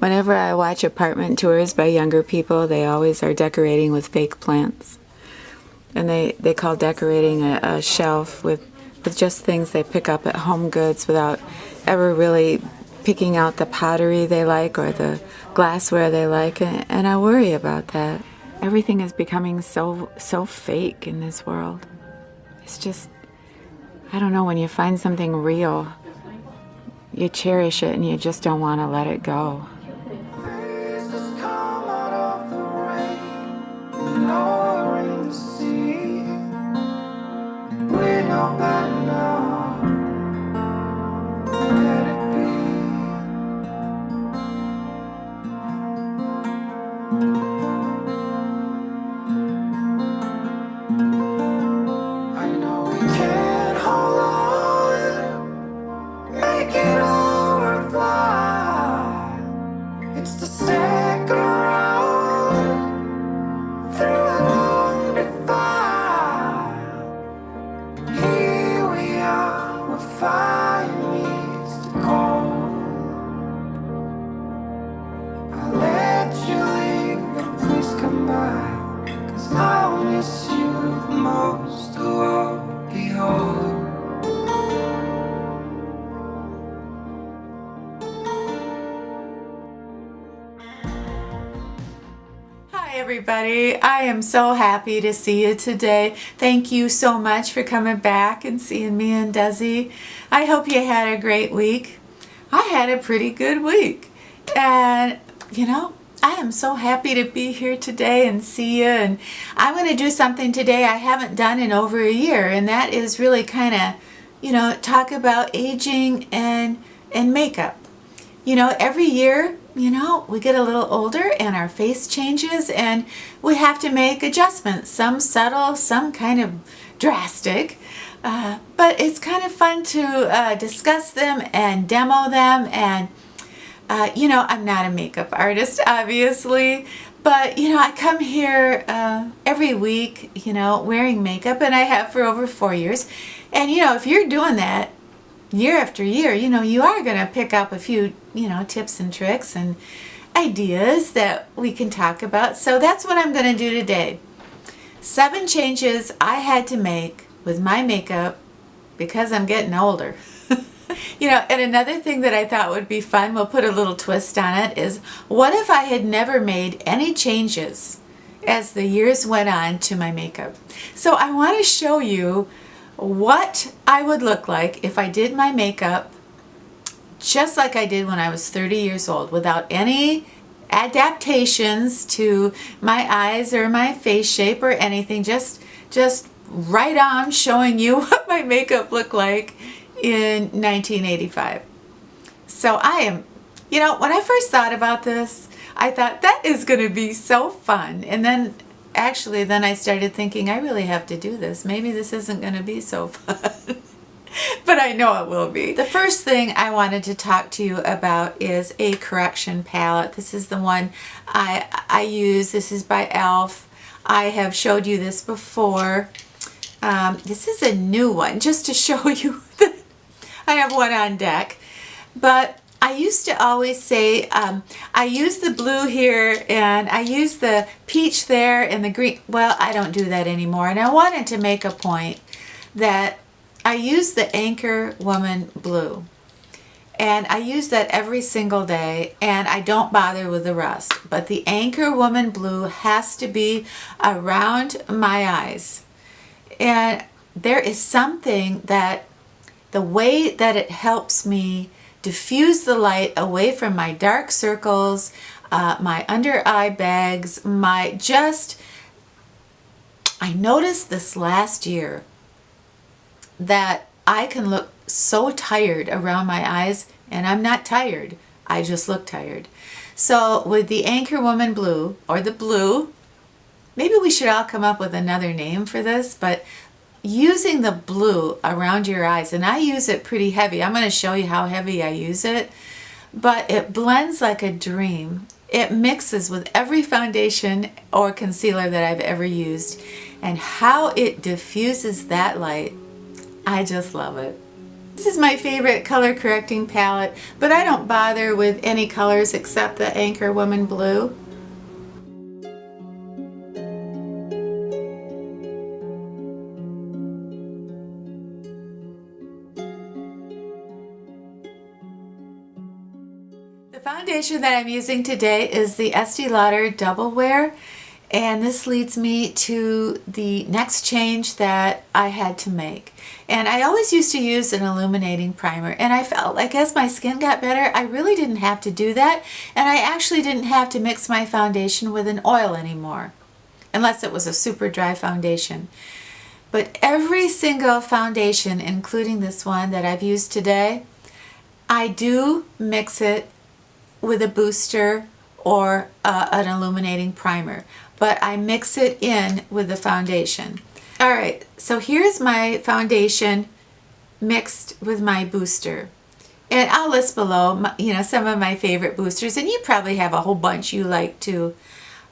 Whenever I watch apartment tours by younger people, they always are decorating with fake plants. And they call decorating a shelf with just things they pick up at Home Goods without ever really picking out the pottery they like or the glassware they like, and I worry about that. Everything is becoming so fake in this world. It's just, I don't know, when you find something real, you cherish it and you just don't want to let it go. Hi everybody, I am so happy to see you today. Thank you so much for coming back and seeing me and Desi. I hope you had a great week. I had a pretty good week, and you know, I am so happy to be here today and see you. And I'm going to do something today I haven't done in over a year, and that is really kind of, you know, talk about aging and makeup. You know, every year, you know, we get a little older and our face changes and we have to make adjustments, some subtle, some kind of drastic, but it's kind of fun to discuss them and demo them. And you know, I'm not a makeup artist, obviously, but you know, I come here every week, you know, wearing makeup, and I have for over 4 years. And you know, if you're doing that year after year, you know, you are going to pick up a few, you know, tips and tricks and ideas that we can talk about. So that's what I'm going to do today. 7 changes I had to make with my makeup because I'm getting older. You know, and another thing that I thought would be fun, we'll put a little twist on it, is what if I had never made any changes as the years went on to my makeup? So I want to show you what I would look like if I did my makeup just like I did when I was 30 years old, without any adaptations to my eyes or my face shape or anything, just right on showing you what my makeup looked like in 1985. So I am, you know, when I first thought about this, I thought that is going to be so fun. And then actually, then I started thinking, I really have to do this. Maybe this isn't going to be so fun. But I know it will be. The first thing I wanted to talk to you about is a correction palette. This is the one I use. This is by e.l.f. I have showed you this before. This is a new one, just to show you that I have one on deck. But I used to always say, I use the blue here and I use the peach there and the green. Well, I don't do that anymore. And I wanted to make a point that I use the Anchor Woman blue. And I use that every single day, and I don't bother with the rest. But the Anchor Woman blue has to be around my eyes. And there is something that, the way that it helps me diffuse the light away from my dark circles, my under eye bags, I noticed this last year that I can look so tired around my eyes, and I'm not tired, I just look tired. So with the Anchor Woman blue, or the blue, maybe we should all come up with another name for this, but using the blue around your eyes, and I use it pretty heavy. I'm going to show you how heavy I use it, but it blends like a dream. It mixes with every foundation or concealer that I've ever used, and how it diffuses that light, I just love it. This is my favorite color correcting palette, but I don't bother with any colors except the Anchor Woman Blue. The foundation that I'm using today is the Estee Lauder Double Wear, and this leads me to the next change that I had to make. And I always used to use an illuminating primer, and I felt like as my skin got better, I really didn't have to do that, and I actually didn't have to mix my foundation with an oil anymore, unless it was a super dry foundation. But every single foundation, including this one that I've used today, I do mix it with a booster or an illuminating primer, but I mix it in with the foundation. Alright, so here's my foundation mixed with my booster. And I'll list below some of my favorite boosters, and you probably have a whole bunch you like too.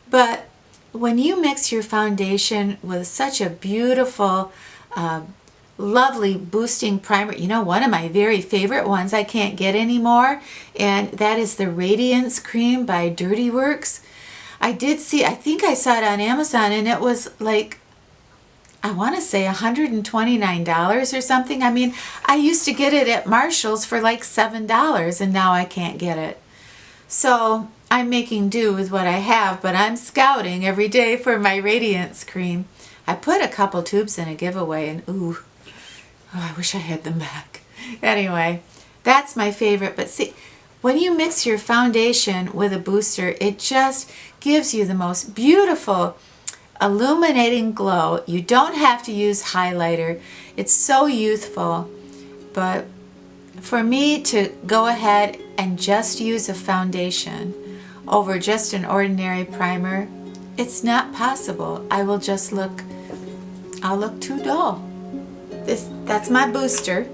But when you mix your foundation with such a beautiful, lovely boosting primer, one of my very favorite ones I can't get anymore, and that is the Radiance Cream by Dirty Works. I think I saw it on Amazon, and it was like, I want to say $129 or something. I mean, I used to get it at Marshall's for like $7, and now I can't get it. So I'm making do with what I have, but I'm scouting every day for my Radiance Cream. I put a couple tubes in a giveaway, and ooh, I wish I had them back. Anyway, that's my favorite. But see, when you mix your foundation with a booster, it just gives you the most beautiful illuminating glow. You don't have to use highlighter. It's so youthful. But for me to go ahead and just use a foundation over just an ordinary primer, it's not possible. I'll look too dull. That's my booster.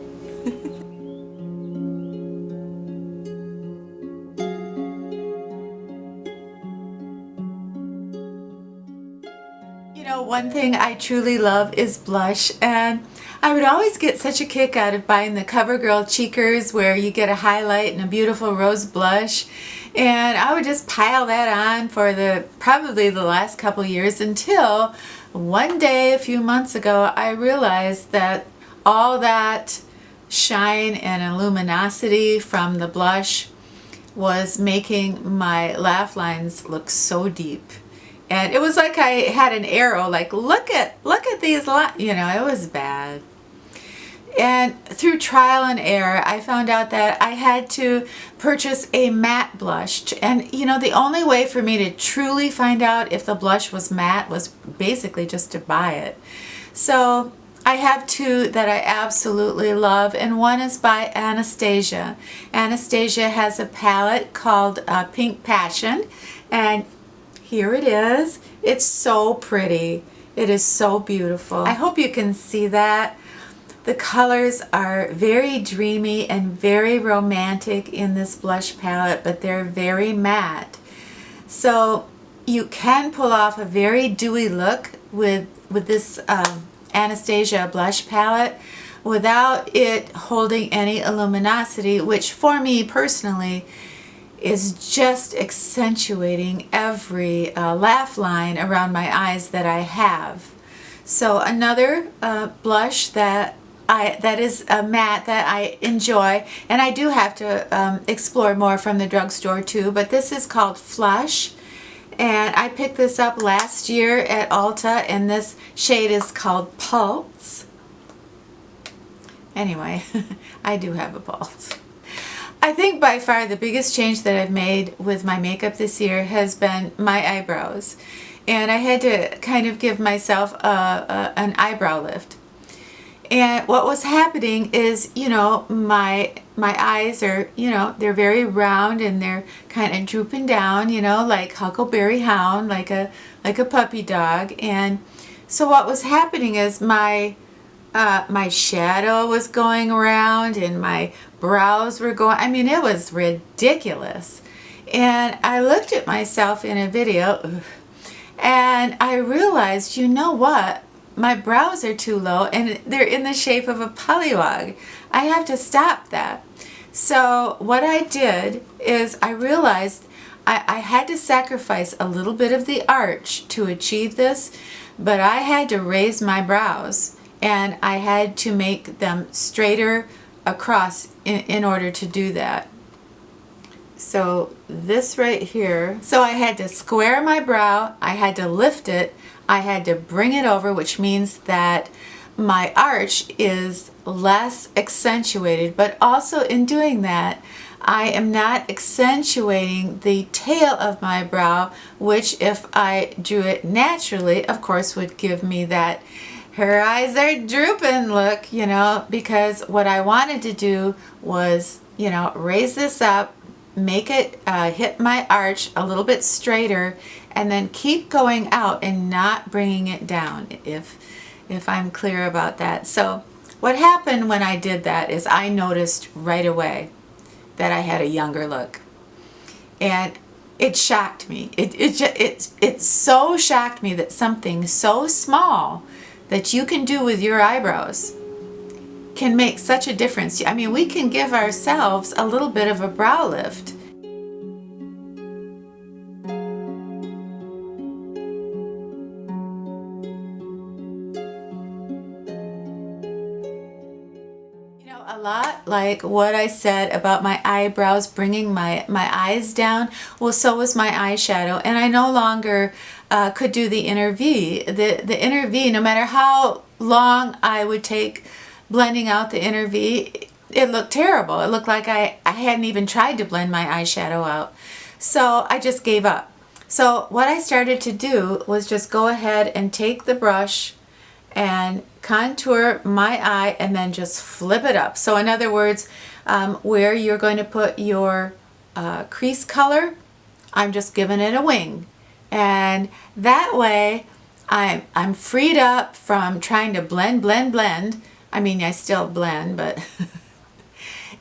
One thing I truly love is blush, and I would always get such a kick out of buying the CoverGirl Cheekers where you get a highlight and a beautiful rose blush, and I would just pile that on for probably the last couple years until one day a few months ago I realized that all that shine and luminosity from the blush was making my laugh lines look so deep. And it was like I had an arrow, like, look at these lines, it was bad. And through trial and error, I found out that I had to purchase a matte blush. And the only way for me to truly find out if the blush was matte was basically just to buy it. So I have two that I absolutely love, and one is by Anastasia. Anastasia has a palette called Pink Passion, and here it is. It's so pretty. It is so beautiful. I hope you can see that. The colors are very dreamy and very romantic in this blush palette, but they're very matte. So you can pull off a very dewy look with this Anastasia blush palette without it holding any luminosity, which for me personally is just accentuating every laugh line around my eyes that I have. So another blush that is a matte that I enjoy, and I do have to explore more from the drugstore too, but this is called Flush, and I picked this up last year at Ulta, and this shade is called Pulse. Anyway, I do have a pulse. I think by far the biggest change that I've made with my makeup this year has been my eyebrows. And I had to kind of give myself an eyebrow lift. And what was happening is, my eyes are, they're very round and they're kind of drooping down, like Huckleberry Hound, like a puppy dog. And so what was happening is my shadow was going around and my brows were going, it was ridiculous. And I looked at myself in a video and I realized, you know what? my brows are too low and they're in the shape of a pollywog. I have to stop that. So what I did is I realized I had to sacrifice a little bit of the arch to achieve this, but I had to raise my brows and I had to make them straighter across in order to do that. So this right here, so I had to square my brow, I had to lift it, I had to bring it over, which means that my arch is less accentuated, but also in doing that, I am not accentuating the tail of my brow, which if I drew it naturally, of course, would give me that her eyes are drooping look, you know, because what I wanted to do was, you know, raise this up, make it hit my arch a little bit straighter, and then keep going out and not bringing it down, if I'm clear about that. So what happened when I did that is I noticed right away that I had a younger look, and it shocked me. It so shocked me that something so small that you can do with your eyebrows can make such a difference. I mean, we can give ourselves a little bit of a brow lift. A lot like what I said about my eyebrows bringing my eyes down, well, so was my eyeshadow, and I no longer could do the inner V. The inner V, no matter how long I would take blending out the inner V, it looked terrible. It looked like I hadn't even tried to blend my eyeshadow out. So I just gave up. So what I started to do was just go ahead and take the brush and contour my eye and then just flip it up. So in other words, where you're going to put your crease color, I'm just giving it a wing. And that way I'm freed up from trying to blend. I mean, I still blend, but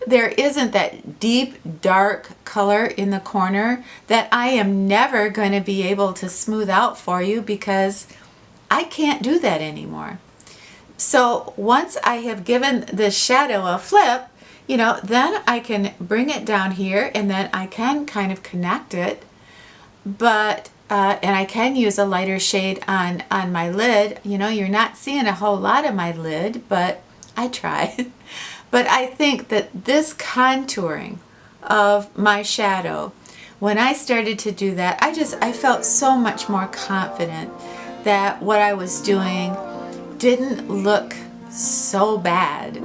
there isn't that deep dark color in the corner that I am never going to be able to smooth out for you, because I can't do that anymore. So once I have given the shadow a flip, you know, then I can bring it down here and then I can kind of connect it, but and I can use a lighter shade on my lid. You know, you're not seeing a whole lot of my lid, but I try. But I think that this contouring of my shadow, when I started to do that, I felt so much more confident that what I was doing didn't look so bad. The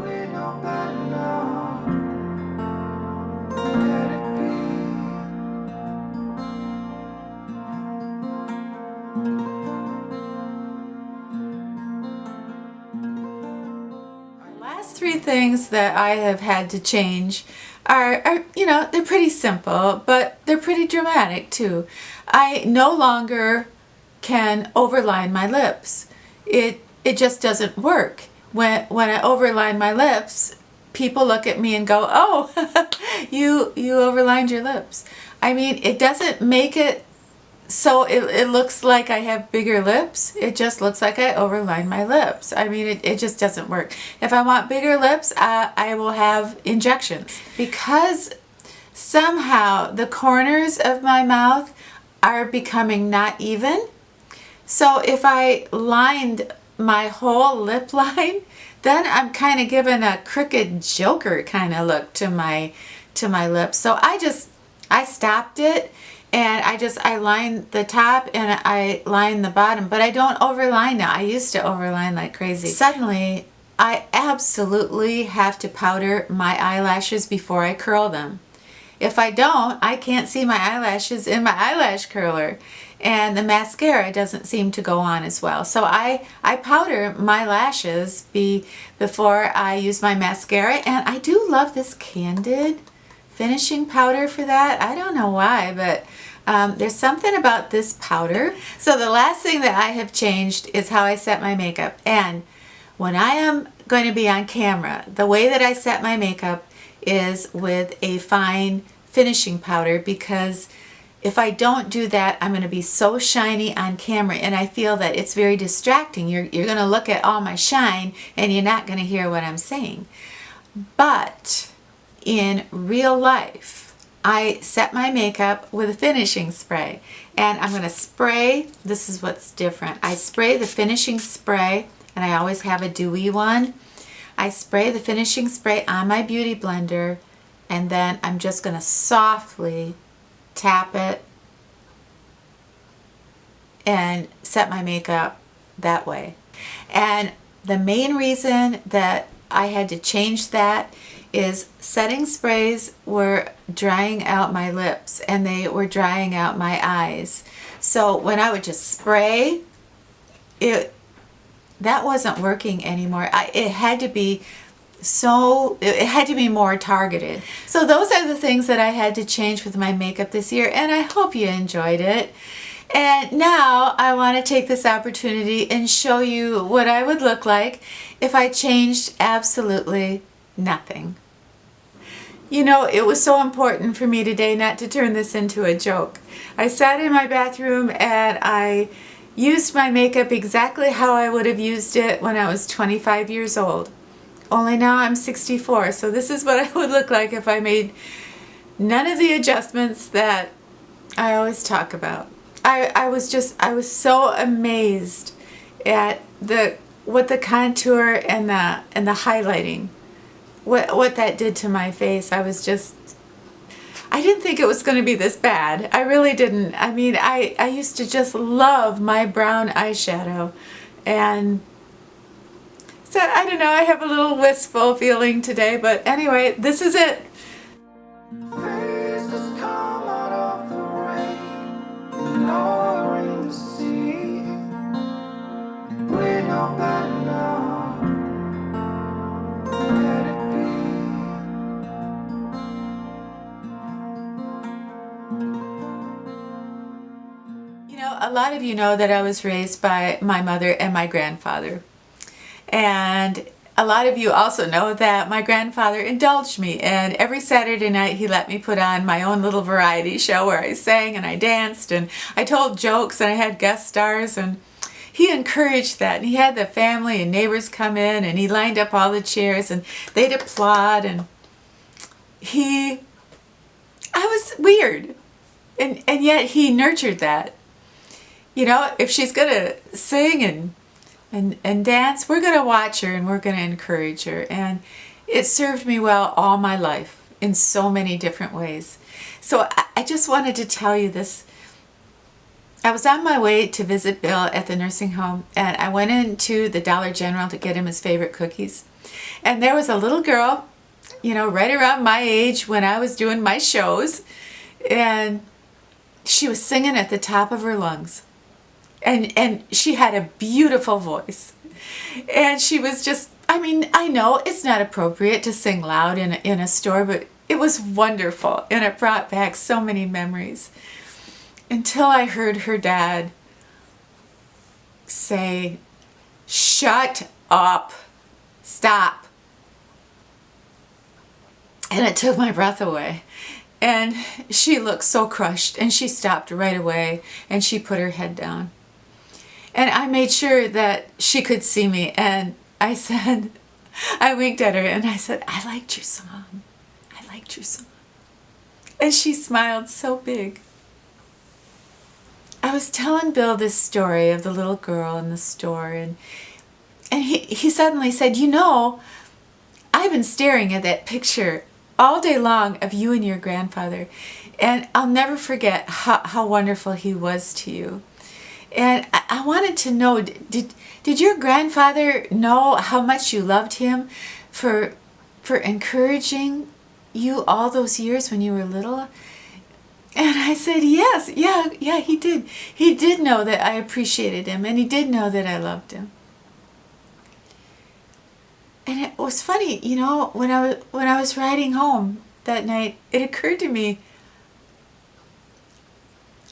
last three things that I have had to change are, you know, they're pretty simple, but they're pretty dramatic too. I no longer can overline my lips. It just doesn't work. When I overline my lips, people look at me and go, "Oh, you overlined your lips." I mean, it doesn't make it so it looks like I have bigger lips. It just looks like I overlined my lips. I mean, it just doesn't work. If I want bigger lips, I will have injections, because somehow the corners of my mouth are becoming not even. So if I lined my whole lip line, then I'm kind of giving a crooked Joker kind of look to my lips. So I stopped it, and I line the top and I line the bottom, but I don't overline now. I used to overline like crazy. Suddenly, I absolutely have to powder my eyelashes before I curl them. If I don't, I can't see my eyelashes in my eyelash curler, and the mascara doesn't seem to go on as well. So I powder my lashes before I use my mascara, and I do love this Candid finishing powder for that. I don't know why, but there's something about this powder. So the last thing that I have changed is how I set my makeup. And when I am going to be on camera, the way that I set my makeup is with a fine finishing powder, because if I don't do that, I'm going to be so shiny on camera, and I feel that it's very distracting. You're going to look at all my shine and you're not going to hear what I'm saying. But in real life, I set my makeup with a finishing spray, and I'm going to spray. This is what's different. I spray the finishing spray, and I always have a dewy one. I spray the finishing spray on my beauty blender, and then I'm just going to softly tap it and set my makeup that way. And the main reason that I had to change that is setting sprays were drying out my lips and they were drying out my eyes. So when I would just spray, that wasn't working anymore. It had to be more targeted. So those are the things that I had to change with my makeup this year, and I hope you enjoyed it. And now I want to take this opportunity and show you what I would look like if I changed absolutely nothing. You know, it was so important for me today not to turn this into a joke. I sat in my bathroom and I used my makeup exactly how I would have used it when I was 25 years old. Only now I'm 64, so this is what I would look like if I made none of the adjustments that I always talk about. I was so amazed at what the contour and the highlighting, what that did to my face. I didn't think it was going to be this bad. I really didn't. I mean, I used to just love my brown eyeshadow, and so I don't know, I have a little wistful feeling today, but anyway, this is it. You know, a lot of you know that I was raised by my mother and my grandfather. And a lot of you also know that my grandfather indulged me, and every Saturday night he let me put on my own little variety show where I sang and I danced and I told jokes and I had guest stars, and he encouraged that, and he had the family and neighbors come in and he lined up all the chairs and they'd applaud, and I was weird, and yet he nurtured that. You know, if she's gonna sing and dance, we're going to watch her and we're going to encourage her. And it served me well all my life in so many different ways. So I just wanted to tell you this. I was on my way to visit Bill at the nursing home, and I went into the Dollar General to get him his favorite cookies. And there was a little girl, you know, right around my age when I was doing my shows, and she was singing at the top of her lungs. And she had a beautiful voice. And she was just, I mean, I know it's not appropriate to sing loud in a store, but it was wonderful. And it brought back so many memories. Until I heard her dad say, "Shut up, stop." And it took my breath away. And she looked so crushed, and she stopped right away and she put her head down. And I made sure that she could see me, and I said, I winked at her and I said, "I liked your song. I liked your song." And she smiled so big. I was telling Bill this story of the little girl in the store, and he suddenly said, "You know, I've been staring at that picture all day long of you and your grandfather, and I'll never forget how wonderful he was to you." And I wanted to know, did your grandfather know how much you loved him for encouraging you all those years when you were little? And I said, yes, yeah, he did. He did know that I appreciated him, and he did know that I loved him. And it was funny, you know, when I was riding home that night, it occurred to me,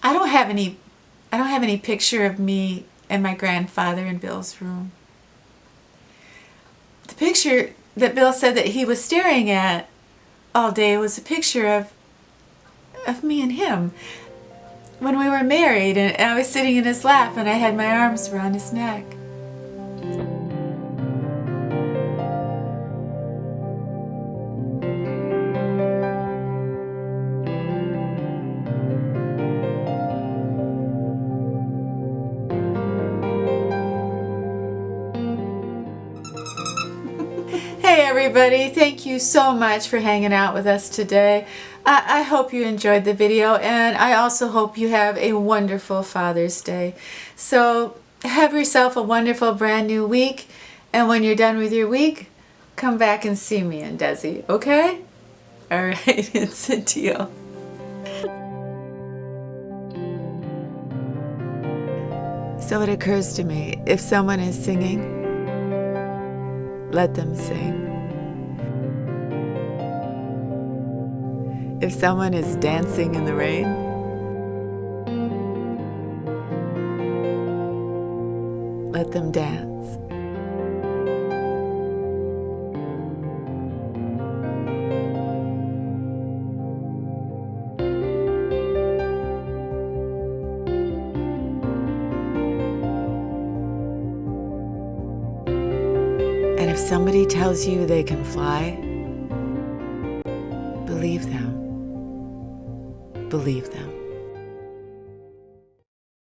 I don't have any picture of me and my grandfather in Bill's room. The picture that Bill said that he was staring at all day was a picture of me and him. when we were married, and I was sitting in his lap and I had my arms around his neck. Hey everybody, thank you so much for hanging out with us today. I hope you enjoyed the video, and I also hope you have a wonderful Father's Day. So have yourself a wonderful brand new week, and when you're done with your week, come back and see me and Desi, okay? Alright, it's a deal. So it occurs to me, if someone is singing, let them sing. If someone is dancing in the rain, let them dance. And if somebody tells you they can fly, believe them. Believe them.